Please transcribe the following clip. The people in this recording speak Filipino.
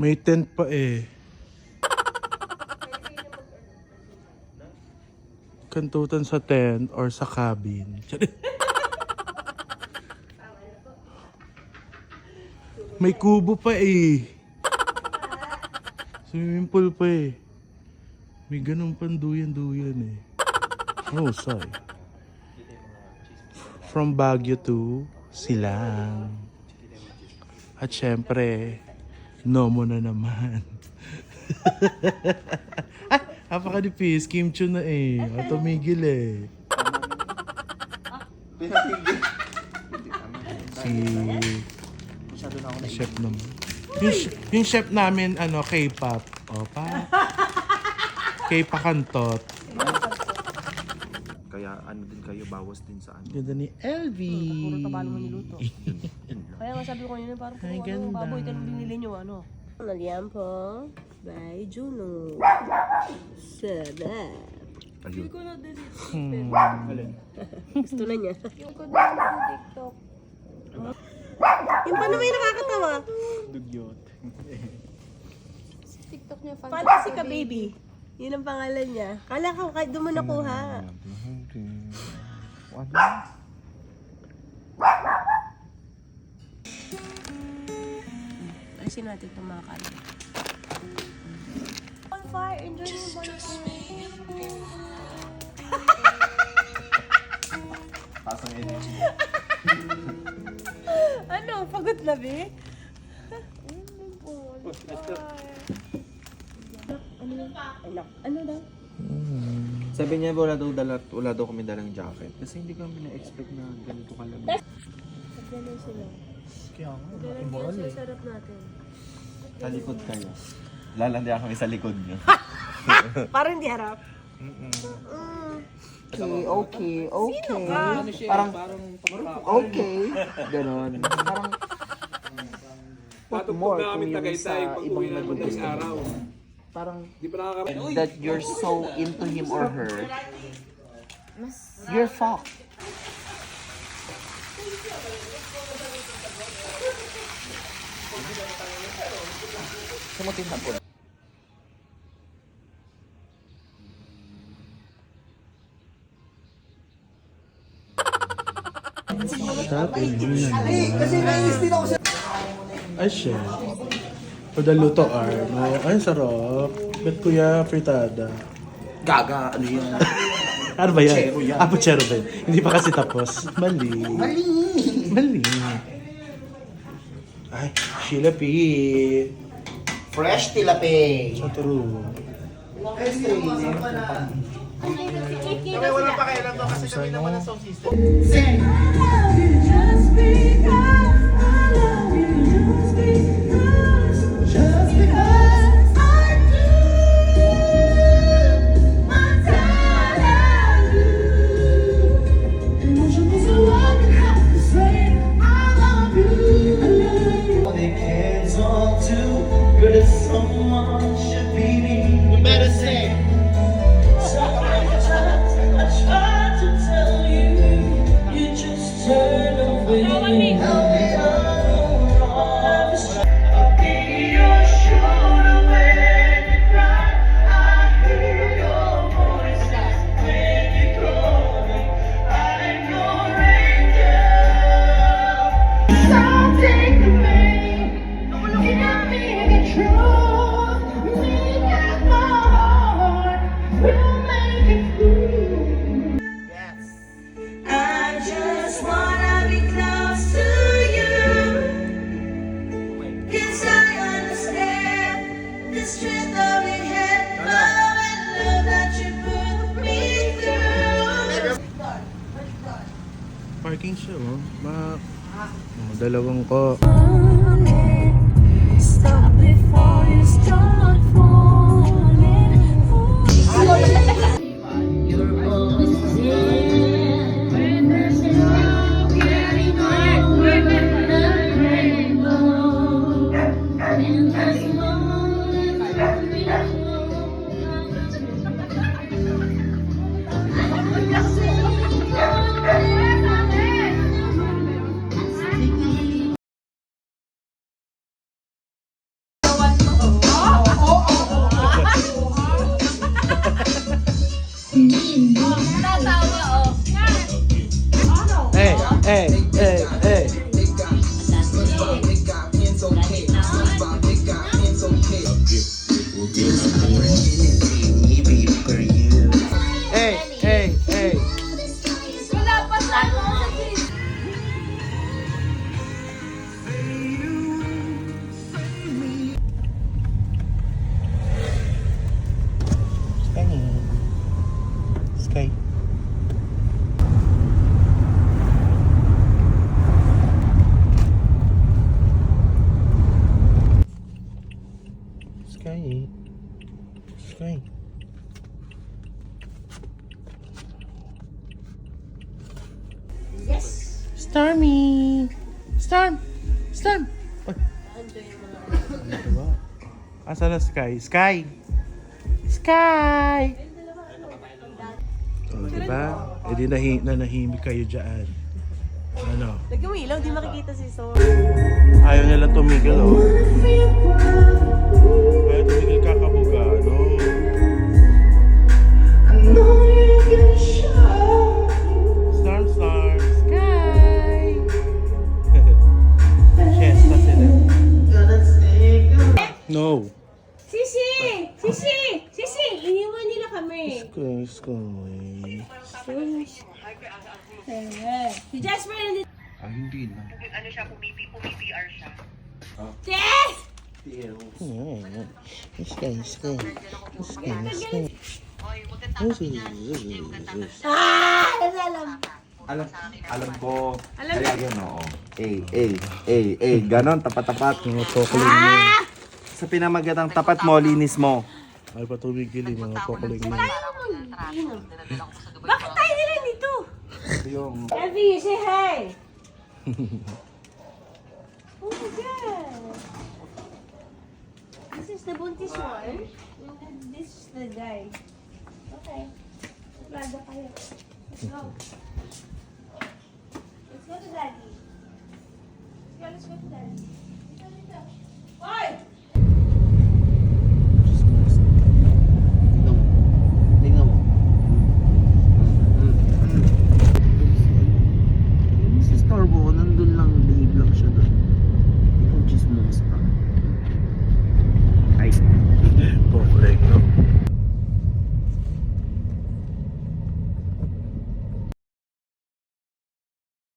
May tent pa eh. Kantutan sa tent or sa cabin. May kubo pa eh. Swimming pool pa eh. May ganun panduyan-duyan eh. Oh, say. From Baguio to Silang. At syempre, Nomo na naman. Ay, napaka-nipis. Kim Chiu na eh. O tumigil eh. Si chef naman. Yung chef namin, ano, K-pop. O, pa. K-pakantot. Kaya ano din kayo, bawas din sa ano. Ganda ni LV. Puro taba naman niluto. Kaya nga sabi ko kanina, parang Ay, puro ganda. baboy ka nung binili nyo, ano. Naliampo by Juno. Sarap. Ayun. Ko na din dito. Gusto na niya. Yung ko na sa TikTok. Yung paano may nakakatawa? Dugyot. Sa TikTok niya, Fantasy ka, baby. Yun ang pangalan niya. Kala ko, kahit doon mo nakuha. Ayusin natin itong mga kanin. On fire, enjoy yung bonfire. Pasang energy. Ano? Pagod na, be? Ano daw? Sabi niya wala daw kami dalang jacket. Kasi hindi kami na-expect na ganito kalamig. Ganun sila. Kaya nga, Ganun yan sa sarap natin. sa likod kayo. Lalandian kami sa likod niyo. Parang hindi harap. Okay. Parang, Okay. Ganon. Parang what more kung yung sa ibang nagugusto mo. Parang that you're so into him or her. You're fucked. Sumutin na po. Sarap eh. Ay, chef. Padaluto no? Ay, sarap. Bet kuya, fritada. Gaga, ano yan? Ano ba yan? Puchero yan. Puchero ba yan? Hindi pa kasi tapos. Mali. Mali. Ay, Sheila P. Fresh tilapia. So true. Parking siya, oh. Dalawang ko. Stop before you start falling. Hey, hey, hey. Hey, hey, hey. Wala pa sa Sky. Sky. Sky. Yes! Stormy. Storm. Storm. Ay. Diba? Asa na Sky? Sky. Sky. Oh, diba? E di nanahimik kayo dyan. Ano? Lagyan mo ilaw, di makikita si Sol. Ayaw nila tumigil, oh. Ayaw tumigil kakabuga, no? Storm, storm, sky! Siesta sila. No. Sisi! Sisi! Sisi! Iniwan nila kami. Sky, sky. Si Jasper nandito. Ah, hindi na. Yes! Sky, sky. Sky, sky. Ah! Alam. Alam ko. Kaya yun, oo. Ganon, tapat-tapat. Mga pokuling mo. Sa pinamagatang tapat mo, linis mo. Ay, patumigil yung mga pokuling mo. Bakit tayo nila dito? Yung... Elvie, say hi! Oh my God! This is the buntis one. And then this is the guy. Okay. Plada kayo. Let's go.